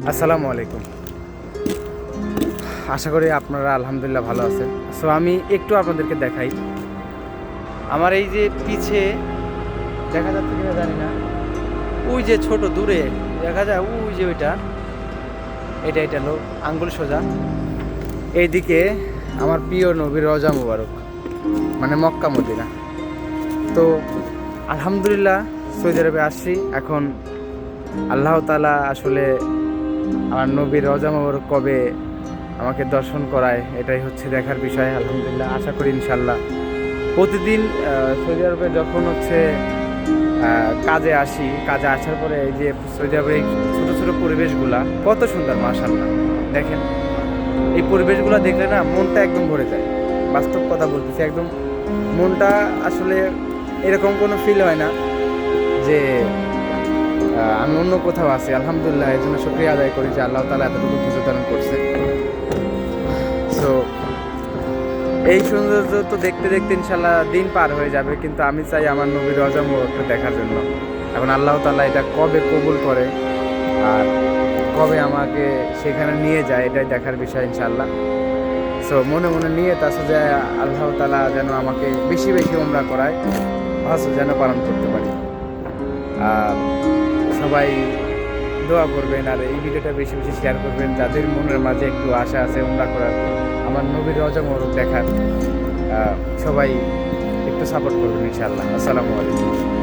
আসসালামু আলাইকুম। আশা করি আপনারা আলহামদুলিল্লাহ ভালো আছেন। সো আমি একটু আপনাদেরকে দেখাই। আমার এই যে পিছে দেখা যাচ্ছে কিনা জানি না, ওই যে ছোট দূরে দেখা যায়, ওই যে ওইটা, এটা হলো আঙ্গুল সোজা এইদিকে আমার প্রিয় নবীর রওজা মুবারক, মানে মক্কা মদিনা। তো আলহামদুলিল্লাহ সৌদি আরবে আসছি এখন। আল্লাহ তাআলা আসলে আমার নবীর রওজা মুবারক কবে আমাকে দর্শন করায়, এটাই হচ্ছে দেখার বিষয়। আলহামদুলিল্লাহ আশা করি ইনশাল্লাহ প্রতিদিন সৌদি আরবে যখন হচ্ছে কাজে আসি, কাজে আসার পরে এই যে সৌদি আরবের এই ছোটো ছোটো পরিবেশগুলা কত সুন্দর মাশাআল্লাহ। দেখেন এই পরিবেশগুলো দেখলে না মনটা একদম ভরে যায়। বাস্তব কথা বলতেছি, একদম মনটা আসলে এরকম কোনো ফিল হয় না যে আমি অন্য কোথাও আছি। আলহামদুলিল্লাহ এর জন্য শুকরিয়া আদায় করি যে আল্লাহ তাআলা এতটুকু ধৈর্য ধারণ করছে। সো এই সৌন্দর্য তো দেখতে দেখতে ইনশাল্লাহ দিন পার হয়ে যাবে, কিন্তু আমি চাই আমার নবীর রওজা মুবারকটা দেখার জন্য। এখন আল্লাহ তাআলা এটা কবে কবুল করে আর কবে আমাকে সেখানে নিয়ে যায়, এটাই দেখার বিষয় ইনশাল্লাহ। সো মনে মনে নিয়ে আছে যে আল্লাহ তাআলা যেন আমাকে বেশি বেশি উমরা করায়, হজ যেন পালন করতে পারি। আর সবাই দোয়া করবেন আর এই ভিডিওটা বেশি বেশি শেয়ার করবেন, যাদের মনের মাঝে একটু আশা আছে উমরা করার, আমার নবীর রওজা মুবারক দেখার। সবাই একটু সাপোর্ট করবেন ইনশাআল্লাহ। আসসালামু আলাইকুম।